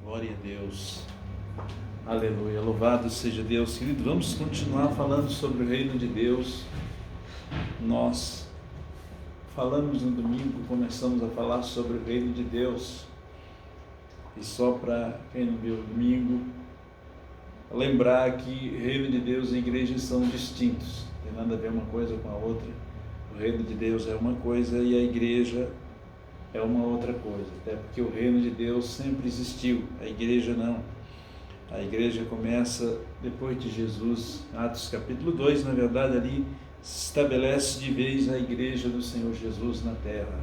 Glória a Deus. Aleluia. Louvado seja Deus. Querido, vamos continuar falando sobre o reino de Deus. Nós falamos no domingo, começamos a falar sobre o reino de Deus. E só para quem não viu o domingo, lembrar que reino de Deus e igreja são distintos. Não tem nada a ver uma coisa com a outra. O reino de Deus é uma coisa e a igreja é uma outra coisa. Até porque o reino de Deus sempre existiu, a igreja não. A igreja começa depois de Jesus, Atos capítulo 2, na verdade ali se estabelece de vez a igreja do Senhor Jesus na terra.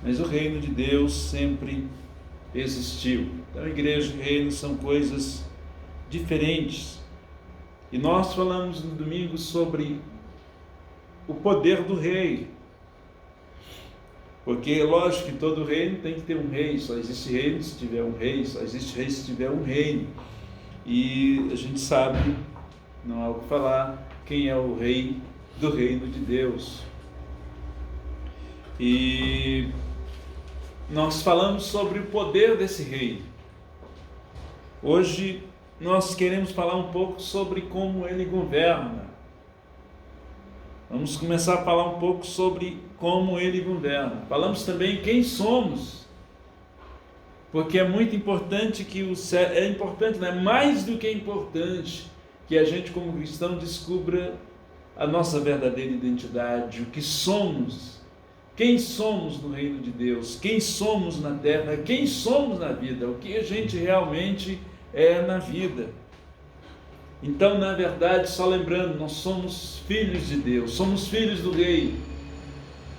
Mas o reino de Deus sempre existiu. Então igreja e reino são coisas diferentes. E nós falamos no domingo sobre o poder do rei. Porque é lógico que todo reino tem que ter um rei, só existe reino se tiver um rei, só existe rei se tiver um reino. E a gente sabe, não há o que falar, quem é o rei do reino de Deus. E nós falamos sobre o poder desse rei. Hoje nós queremos falar um pouco sobre como ele governa. Vamos começar a falar um pouco sobre como ele governa. Falamos também quem somos, porque é muito importante mais do que é importante que a gente como cristão descubra a nossa verdadeira identidade, o que somos, quem somos no reino de Deus, quem somos na terra, quem somos na vida, o que a gente realmente é na vida. Então, na verdade, só lembrando, nós somos filhos de Deus, somos filhos do Rei,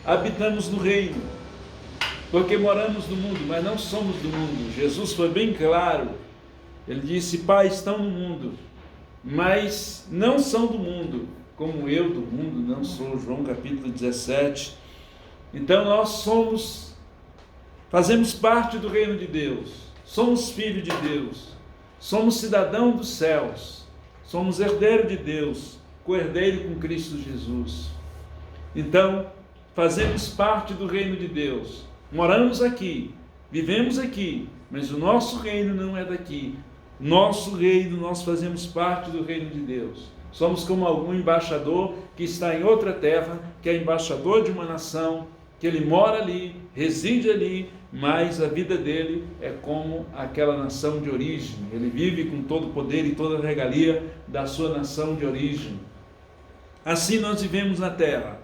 habitamos no reino, porque moramos no mundo, mas não somos do mundo. Jesus foi bem claro, ele disse: Pai, estão no mundo, mas não são do mundo, como eu do mundo não sou. João capítulo 17. Então nós fazemos parte do reino de Deus, somos filhos de Deus, somos cidadão dos céus, somos herdeiro de Deus, co-herdeiro com Cristo Jesus. Então, fazemos parte do reino de Deus, moramos aqui, vivemos aqui, mas o nosso reino não é daqui. Nosso reino, nós fazemos parte do reino de Deus. Somos como algum embaixador que está em outra terra, que é embaixador de uma nação, que ele mora ali, reside ali, mas a vida dele é como aquela nação de origem. Ele vive com todo o poder e toda a regalia da sua nação de origem. Assim nós vivemos na terra.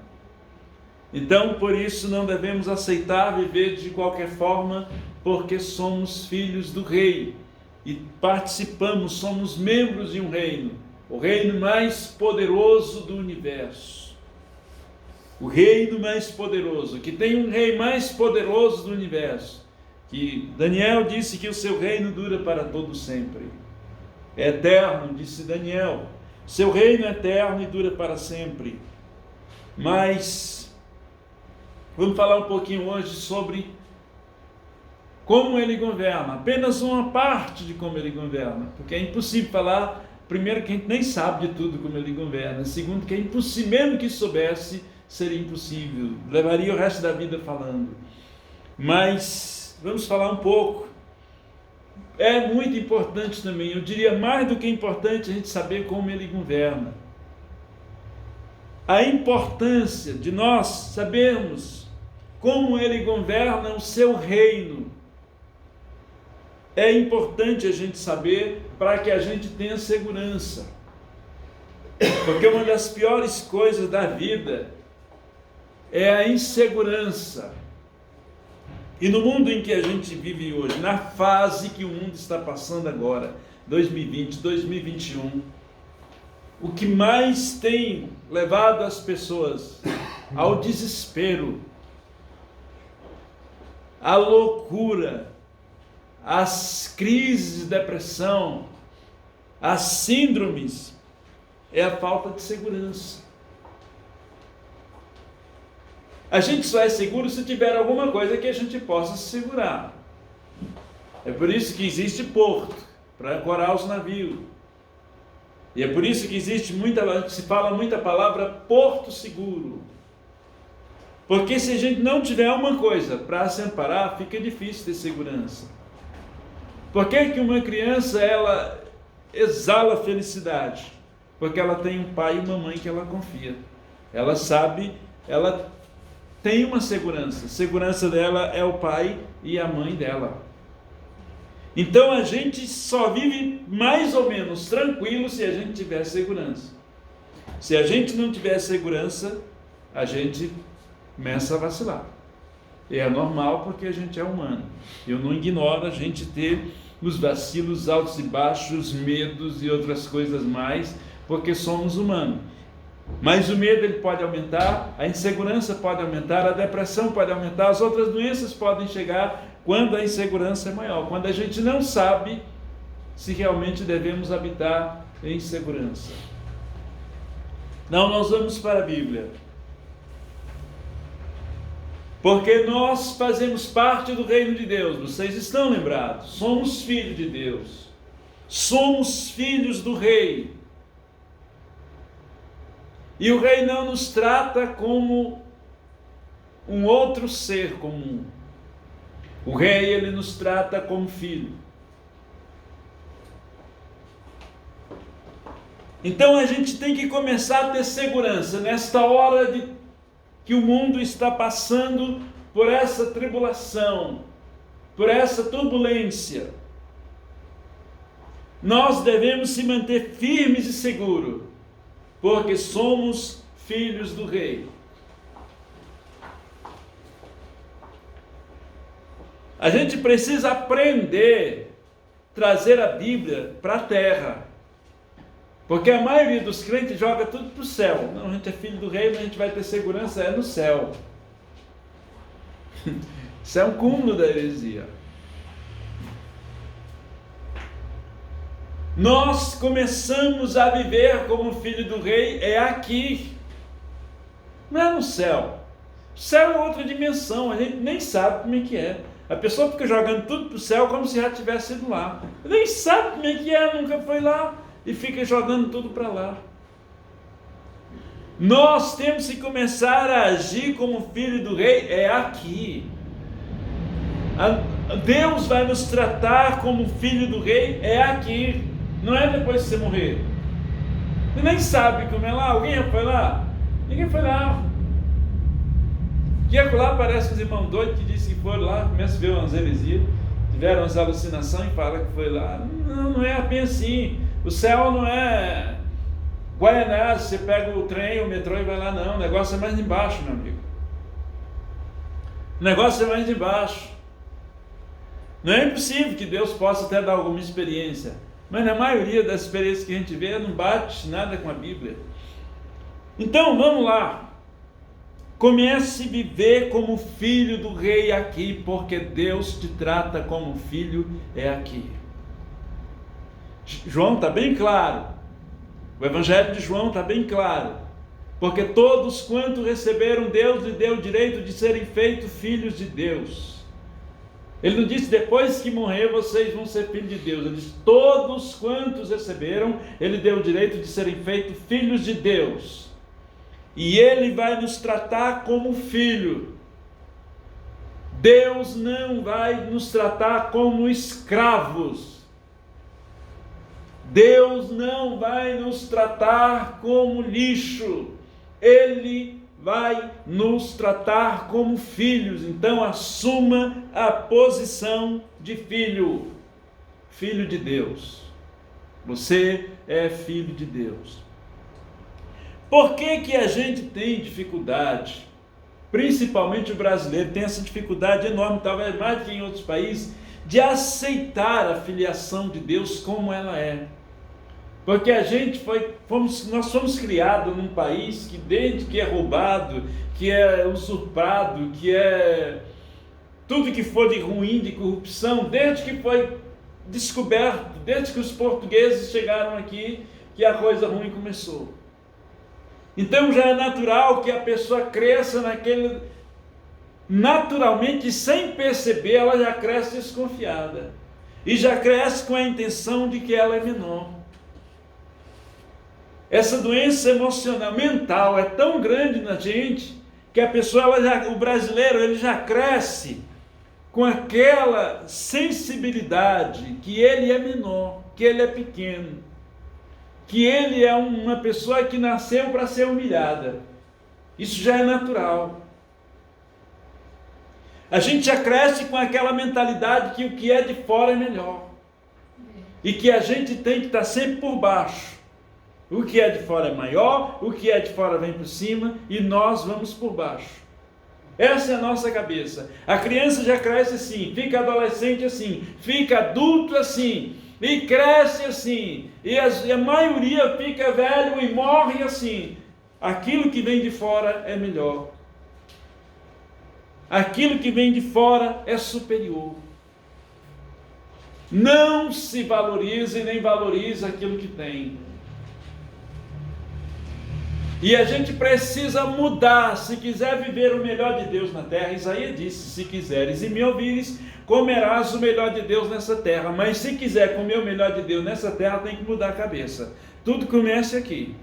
Então, por isso, não devemos aceitar viver de qualquer forma, porque somos filhos do Rei e participamos, somos membros de um reino, o reino mais poderoso do universo. O reino mais poderoso, que tem um rei mais poderoso do universo, que Daniel disse que o seu reino dura para todo sempre. É eterno, disse Daniel. Seu reino é eterno e dura para sempre. Mas vamos falar um pouquinho hoje sobre como ele governa, apenas uma parte de como ele governa, porque é impossível falar, primeiro, que a gente nem sabe de tudo como ele governa, segundo, que é impossível, mesmo que soubesse, seria impossível, levaria o resto da vida falando. Mas vamos falar um pouco. É muito importante também, eu diria mais do que importante, a gente saber como ele governa. A importância de nós sabermos como ele governa o seu reino. É importante a gente saber para que a gente tenha segurança. Porque uma das piores coisas da vida é a insegurança. E no mundo em que a gente vive hoje, na fase que o mundo está passando agora, 2020, 2021, o que mais tem levado as pessoas ao desespero, à loucura, às crises de depressão, às síndromes, é a falta de segurança. A gente só é seguro se tiver alguma coisa que a gente possa se segurar. É por isso que existe porto, para ancorar os navios. E é por isso que se fala muita palavra porto seguro. Porque se a gente não tiver uma coisa para se amparar, fica difícil ter segurança. Por que que uma criança, ela exala felicidade? Porque ela tem um pai e uma mãe que ela confia. Ela sabe, ela tem uma segurança. A segurança dela é o pai e a mãe dela. Então a gente só vive mais ou menos tranquilo se a gente tiver segurança. Se a gente não tiver segurança, a gente começa a vacilar. E é normal porque a gente é humano. Eu não ignoro a gente ter os vacilos, altos e baixos, medos e outras coisas mais, porque somos humanos. Mas o medo ele pode aumentar, a insegurança pode aumentar, a depressão pode aumentar, as outras doenças podem chegar quando a insegurança é maior, quando a gente não sabe se realmente devemos habitar em segurança. Não, nós vamos para a Bíblia. Porque nós fazemos parte do reino de Deus, vocês estão lembrados? Somos filhos de Deus, somos filhos do rei. E o rei não nos trata como um outro ser comum. O rei, ele nos trata como filho. Então a gente tem que começar a ter segurança nesta hora que o mundo está passando por essa tribulação, por essa turbulência. Nós devemos se manter firmes e seguros, porque somos filhos do rei. A gente precisa aprender a trazer a Bíblia para a terra. Porque a maioria dos crentes joga tudo para o céu. Não, a gente é filho do rei, mas a gente vai ter segurança no céu. Isso é um cúmulo da heresia. Nós começamos a viver como filho do rei aqui. Não é no céu. O céu é outra dimensão, a gente nem sabe como é que é. A pessoa fica jogando tudo para o céu como se já tivesse ido lá. Nem sabe como é que é, nunca foi lá. E fica jogando tudo para lá. Nós temos que começar a agir como filho do rei aqui. Deus vai nos tratar como filho do rei aqui. Não é depois que você morrer. Você nem sabe como é lá. Alguém já foi lá? Ninguém foi lá. Que lá parece os irmãos doidos que dizem que foram lá, começam a ver umas heresias, tiveram umas alucinações e falam que foi lá. Não, não é bem assim. O céu não é Guaianás, você pega o trem, o metrô e vai lá, não. O negócio é mais de baixo, meu amigo. O negócio é mais de baixo. Não é impossível que Deus possa até dar alguma experiência, mas na maioria das experiências que a gente vê, não bate nada com a Bíblia. Então, vamos lá. Comece a viver como filho do rei aqui, porque Deus te trata como filho aqui. João está bem claro. O Evangelho de João está bem claro. Porque todos quanto receberam, Deus lhe deu o direito de serem feitos filhos de Deus. Ele não disse depois que morrer vocês vão ser filhos de Deus. Ele disse todos quantos receberam, Ele deu o direito de serem feitos filhos de Deus. E Ele vai nos tratar como filho. Deus não vai nos tratar como escravos. Deus não vai nos tratar como lixo. Ele vai nos tratar como filhos. Então assuma a posição de filho. Filho de Deus. Você é filho de Deus. Por que a gente tem dificuldade? Principalmente o brasileiro tem essa dificuldade enorme, talvez mais do que em outros países, de aceitar a filiação de Deus como ela é. Porque nós fomos criados num país que desde que é roubado, que é usurpado, que é tudo que for de ruim, de corrupção, desde que foi descoberto, desde que os portugueses chegaram aqui, que a coisa ruim começou. Então já é natural que a pessoa cresça naquele... Naturalmente, sem perceber, ela já cresce desconfiada. E já cresce com a intenção de que ela é menor. Essa doença emocional, mental, é tão grande na gente, que a pessoa, o brasileiro, ele já cresce com aquela sensibilidade que ele é menor, que ele é pequeno, que ele é uma pessoa que nasceu para ser humilhada. Isso já é natural. A gente já cresce com aquela mentalidade que o que é de fora é melhor. E que a gente tem que estar sempre por baixo. O que é de fora é maior, o que é de fora vem por cima e nós vamos por baixo. Essa é a nossa cabeça. A criança já cresce assim, fica adolescente assim, fica adulto assim, e cresce assim, e a maioria fica velho e morre assim. Aquilo que vem de fora é melhor. Aquilo que vem de fora é superior. Não se valoriza e nem valoriza aquilo que tem. E a gente precisa mudar, se quiser viver o melhor de Deus na terra. Isaías disse: se quiseres e me ouvires, comerás o melhor de Deus nessa terra. Mas se quiser comer o melhor de Deus nessa terra, tem que mudar a cabeça. Tudo começa aqui.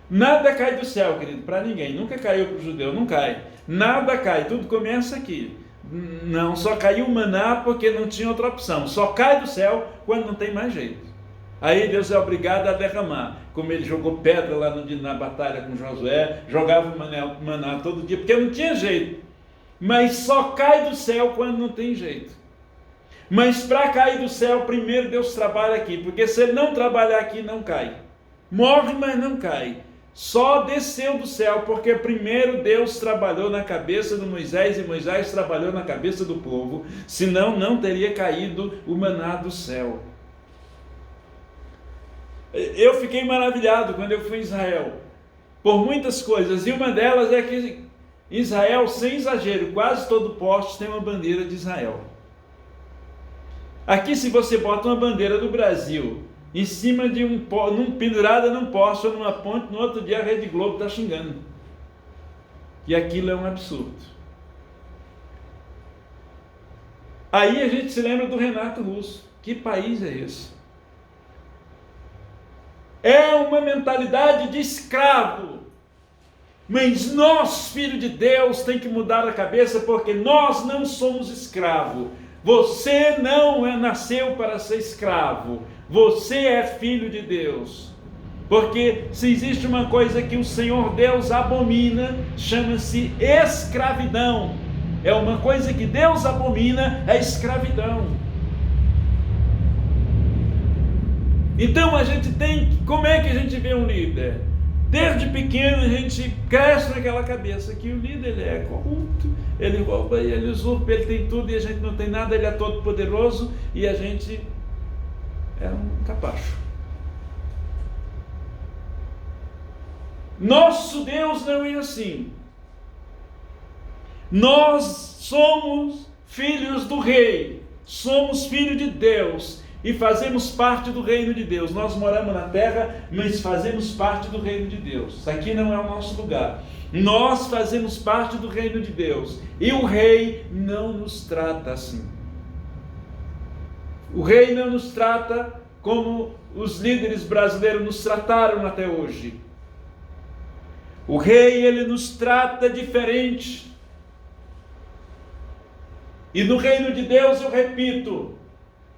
Nada cai do céu, querido, para ninguém. Nunca caiu para o judeu, não cai. Nada cai, tudo começa aqui. Não, só caiu o maná porque não tinha outra opção. Só cai do céu quando não tem mais jeito. Aí Deus é obrigado a derramar. Como ele jogou pedra lá na batalha com Josué, jogava o maná todo dia, porque não tinha jeito. Mas só cai do céu quando não tem jeito. Mas para cair do céu, primeiro Deus trabalha aqui, porque se ele não trabalhar aqui, não cai. Morre, mas não cai. Só desceu do céu, porque primeiro Deus trabalhou na cabeça de Moisés, e Moisés trabalhou na cabeça do povo, senão não teria caído o maná do céu. Eu fiquei maravilhado quando eu fui em Israel, por muitas coisas, e uma delas é que Israel, sem exagero, quase todo poste tem uma bandeira de Israel. Aqui, se você bota uma bandeira do Brasil em cima de pendurada num poste ou numa ponte, no outro dia a Rede Globo está xingando. E aquilo é um absurdo. Aí a gente se lembra do Renato Russo. Que país é esse? É uma mentalidade de escravo. Mas nós, filhos de Deus, tem que mudar a cabeça, porque nós não somos escravos. Você não nasceu para ser escravo. Você é filho de Deus. Porque se existe uma coisa que o Senhor Deus abomina, chama-se escravidão. É uma coisa que Deus abomina, é escravidão. Então a gente tem, como é que a gente vê um líder? Desde pequeno a gente cresce naquela cabeça que o líder ele é corrupto, ele rouba, ele usurpa, ele tem tudo e a gente não tem nada, ele é todo poderoso e a gente é um capacho. Nosso Deus não é assim. Nós somos filhos do rei, somos filhos de Deus e fazemos parte do reino de Deus. Nós moramos na terra, mas fazemos parte do reino de Deus. Aqui não é o nosso lugar. Nós fazemos parte do reino de Deus e o rei não nos trata assim. O rei não nos trata como os líderes brasileiros nos trataram até hoje. O rei, ele nos trata diferente. E no reino de Deus, eu repito,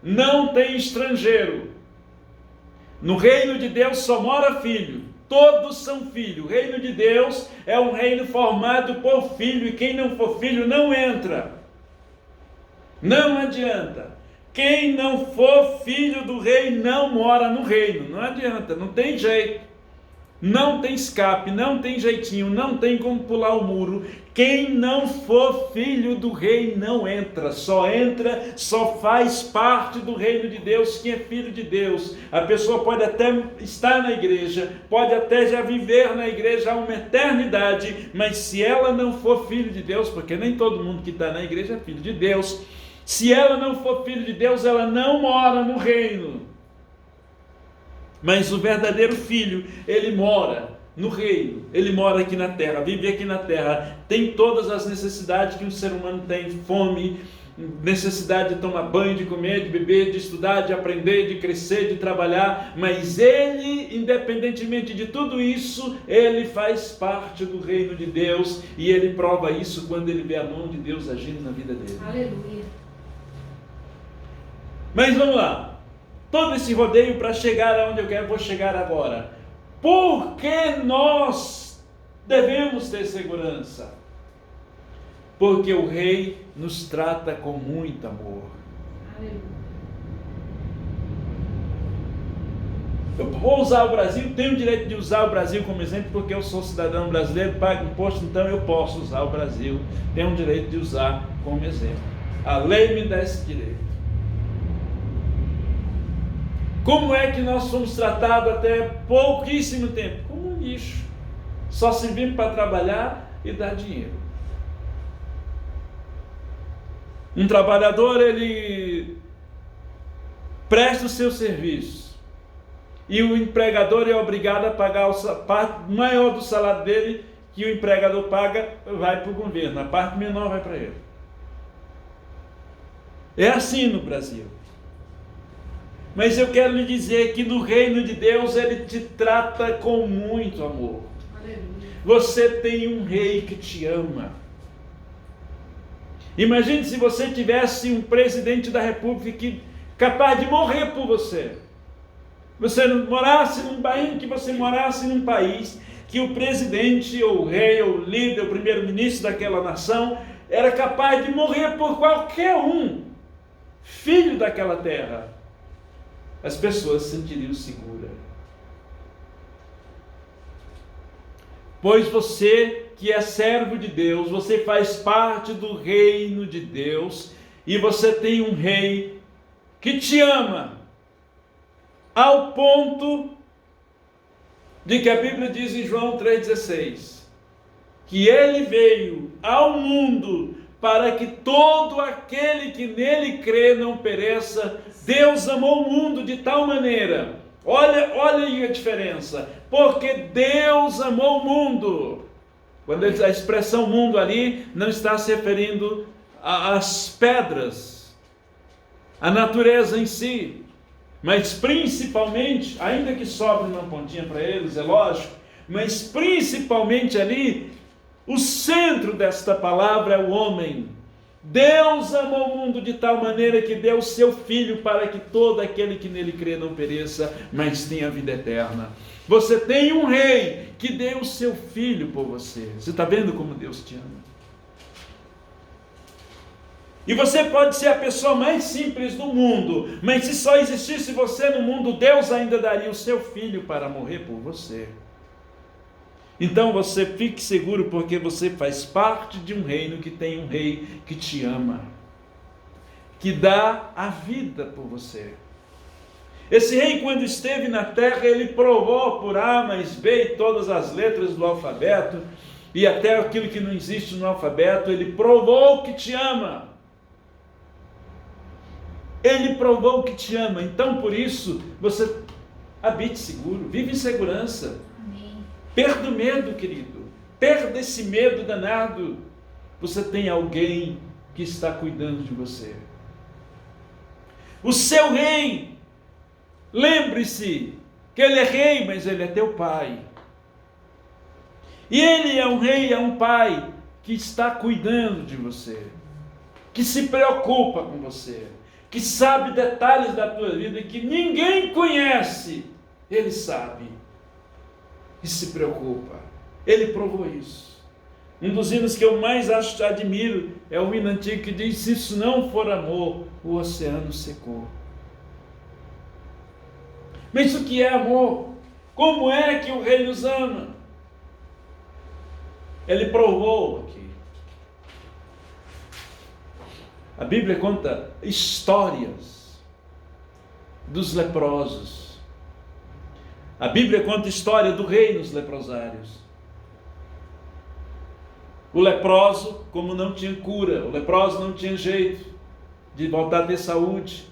não tem estrangeiro. No reino de Deus só mora filho. Todos são filhos. O reino de Deus é um reino formado por filho. E quem não for filho não entra. Não adianta. Quem não for filho do rei não mora no reino. Não adianta, não tem jeito. Não tem escape, não tem jeitinho, não tem como pular o muro. Quem não for filho do rei não entra, só faz parte do reino de Deus quem é filho de Deus. A pessoa pode até estar na igreja, pode até já viver na igreja há uma eternidade, mas se ela não for filho de Deus, porque nem todo mundo que está na igreja é filho de Deus, se ela não for filho de Deus, ela não mora no reino. Mas o verdadeiro filho, ele mora no reino, ele mora aqui na terra, vive aqui na terra, tem todas as necessidades que um ser humano tem, fome, necessidade de tomar banho, de comer, de beber, de estudar, de aprender, de crescer, de trabalhar, mas ele, independentemente de tudo isso, ele faz parte do reino de Deus, e ele prova isso quando ele vê a mão de Deus agindo na vida dele. Aleluia. Mas vamos lá, todo esse rodeio para chegar aonde eu vou chegar agora. Por que nós devemos ter segurança? Porque o rei nos trata com muito amor. Aleluia. Eu vou usar o Brasil, tenho o direito de usar o Brasil como exemplo, porque eu sou cidadão brasileiro, pago imposto, então eu posso usar o Brasil, tenho o direito de usar como exemplo. A lei me dá esse direito. Como é que nós fomos tratados até pouquíssimo tempo? Como um lixo. Só servimos para trabalhar e dar dinheiro. Um trabalhador, ele presta o seu serviço. E o empregador é obrigado a pagar a parte maior do salário dele, que o empregador paga, vai para o governo. A parte menor vai para ele. É assim no Brasil. Mas eu quero lhe dizer que no reino de Deus ele te trata com muito amor. Aleluia. Você tem um rei que te ama. Imagine se você tivesse um presidente da república capaz de morrer por você. Você morasse num país, que você morasse num país que o presidente, ou o rei, ou o líder, o primeiro-ministro daquela nação era capaz de morrer por qualquer um, filho daquela terra. As pessoas se sentiriam seguras. Pois você que é servo de Deus, você faz parte do reino de Deus, e você tem um rei que te ama, ao ponto de que a Bíblia diz em João 3,16, que ele veio ao mundo para que todo aquele que nele crê não pereça. Deus amou o mundo de tal maneira, olha aí a diferença, porque Deus amou o mundo. Quando a expressão mundo ali não está se referindo às pedras, à natureza em si, mas principalmente, ainda que sobre uma pontinha para eles, é lógico, mas principalmente ali, o centro desta palavra é o homem. Deus amou o mundo de tal maneira que deu o seu Filho para que todo aquele que nele crê não pereça, mas tenha a vida eterna. Você tem um rei que deu o seu Filho por você. Você está vendo como Deus te ama? E você pode ser a pessoa mais simples do mundo, mas se só existisse você no mundo, Deus ainda daria o seu Filho para morrer por você. Então você fique seguro, porque você faz parte de um reino que tem um rei que te ama, que dá a vida por você. Esse rei, quando esteve na terra, ele provou por A mais B e todas as letras do alfabeto, e até aquilo que não existe no alfabeto, ele provou que te ama. Ele provou que te ama. Então por isso você habite seguro, vive em segurança. Perda o medo, querido. Perda esse medo danado. Você tem alguém que está cuidando de você. O seu rei, lembre-se que ele é rei, mas ele é teu pai. E ele é um rei, é um pai que está cuidando de você, que se preocupa com você, que sabe detalhes da tua vida que ninguém conhece. Ele sabe. E se preocupa. Ele provou isso. Um dos hinos que eu mais admiro é o hino antigo que diz: se isso não for amor, o oceano secou. Mas o que é amor? Como é que o rei nos ama? Ele provou aqui. A Bíblia conta histórias dos leprosos. A Bíblia conta a história do rei nos leprosários. O leproso, como não tinha cura, o leproso não tinha jeito de voltar a ter saúde,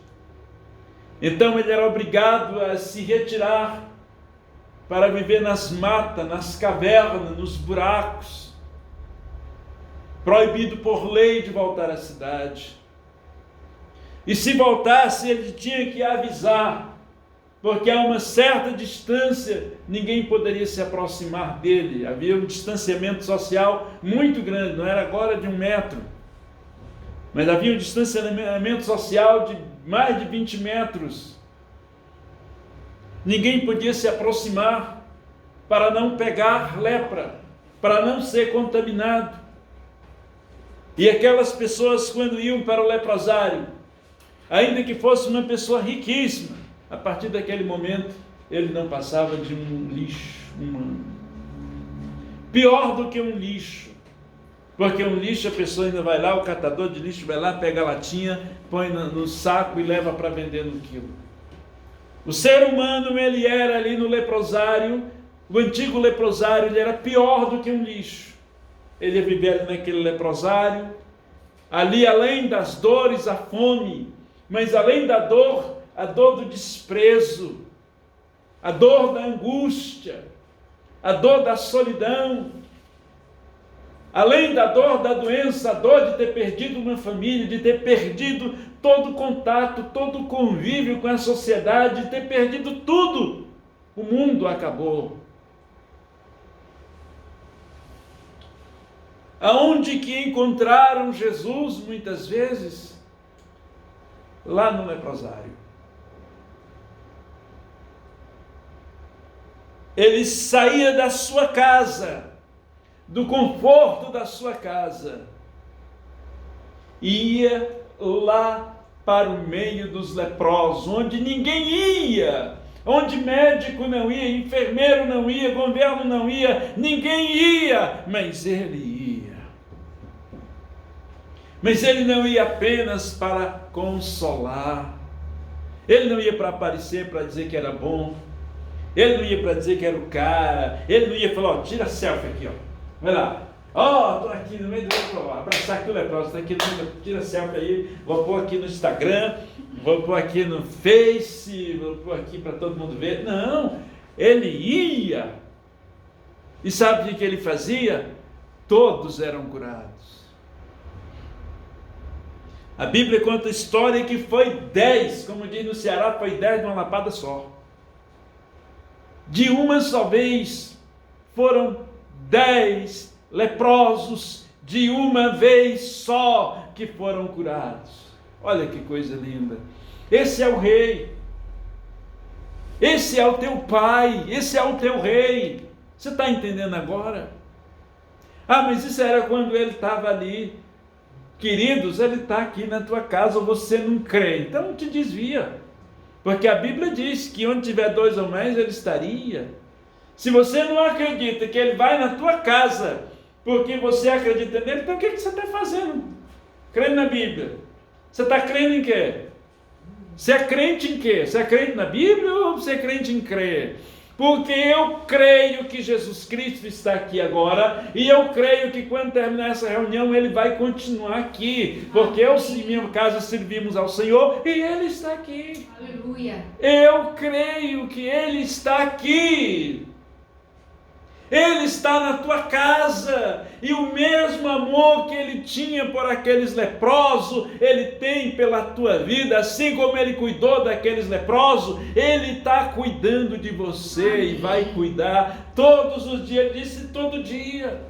então ele era obrigado a se retirar para viver nas matas, nas cavernas, nos buracos, proibido por lei de voltar à cidade. E se voltasse, ele tinha que avisar, porque a uma certa distância ninguém poderia se aproximar dele. Havia um distanciamento social muito grande, não era agora de 1 metro, mas havia um distanciamento social de mais de 20 metros. Ninguém podia se aproximar para não pegar lepra, para não ser contaminado. E aquelas pessoas, quando iam para o leprosário, ainda que fosse uma pessoa riquíssima, a partir daquele momento, ele não passava de um lixo humano. Pior do que um lixo, porque um lixo a pessoa ainda vai lá, o catador de lixo vai lá, pega a latinha, põe no saco e leva para vender no quilo. O ser humano, ele era ali no leprosário, o antigo leprosário, ele era pior do que um lixo. Ele ia viver ali naquele leprosário, ali além das dores, a fome, mas além da dor, a dor do desprezo, a dor da angústia, a dor da solidão, além da dor da doença, a dor de ter perdido uma família, de ter perdido todo o contato, todo o convívio com a sociedade, de ter perdido tudo. O mundo acabou. Aonde que encontraram Jesus muitas vezes? Lá no leprosário. Ele saía da sua casa, do conforto da sua casa, e ia lá para o meio dos leprosos, onde ninguém ia, onde médico não ia, enfermeiro não ia, governo não ia, ninguém ia, mas ele ia. Mas ele não ia apenas para consolar, ele não ia para aparecer, para dizer que era bom, ele não ia para dizer que era o cara, ele não ia falar, ó, tira selfie aqui, ó, vai lá, ó, estou aqui no meio do leproso, abraçar aqui o leproso, está aqui, tira selfie aí, vou pôr aqui no Instagram, vou pôr aqui no Face, vou pôr aqui para todo mundo ver. Não, ele ia, e sabe o que ele fazia? Todos eram curados. A Bíblia conta a história que foi 10, como diz no Ceará, foi 10 de uma lapada só. De uma só vez, foram 10 leprosos, de uma vez só, que foram curados. Olha que coisa linda. Esse é o rei. Esse é o teu pai. Esse é o teu rei. Você está entendendo agora? Ah, mas isso era quando ele estava ali. Queridos, ele está aqui na tua casa, você não crê, então não te desvia, porque a Bíblia diz que onde tiver 2 ou mais, ele estaria. Se você não acredita que ele vai na tua casa, porque você acredita nele, então o que você está fazendo? Crendo na Bíblia. Você está crendo em quê? Você é crente em quê? Você é crente na Bíblia ou você é crente em crer? Porque eu creio que Jesus Cristo está aqui agora, e eu creio que quando terminar essa reunião, Ele vai continuar aqui, porque eu e minha casa servimos ao Senhor, e Ele está aqui. Aleluia. Eu creio que Ele está aqui. Ele está na tua casa, e o mesmo amor que Ele tinha por aqueles leprosos, Ele tem pela tua vida, assim como Ele cuidou daqueles leprosos, Ele está cuidando de você. Amém. E vai cuidar todos os dias. Ele disse todo dia.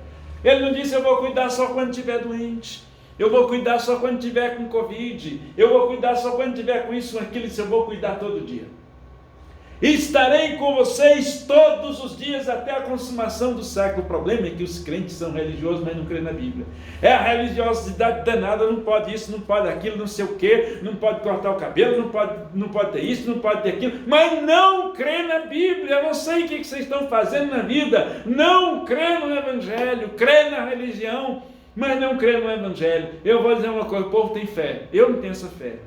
Ele não disse eu vou cuidar só quando estiver doente, eu vou cuidar só quando estiver com Covid, eu vou cuidar só quando estiver com isso, com aquilo. Ele disse eu vou cuidar todo dia. Estarei com vocês todos os dias até a consumação do século. O problema é que os crentes são religiosos, mas não creem na Bíblia. É a religiosidade danada, não pode isso, não pode aquilo, não sei o que, não pode cortar o cabelo, não pode ter isso, não pode ter aquilo, mas não crê na Bíblia. Eu não sei o que vocês estão fazendo na vida, não crê no Evangelho, crê na religião, mas não crê no Evangelho. Eu vou dizer uma coisa, o povo tem fé, eu não tenho essa fé.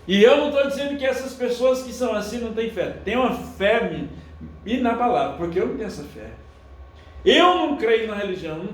E eu não estou dizendo que essas pessoas que são assim não têm fé. Tem uma fé inabalável, porque eu não tenho essa fé. Eu não creio na religião,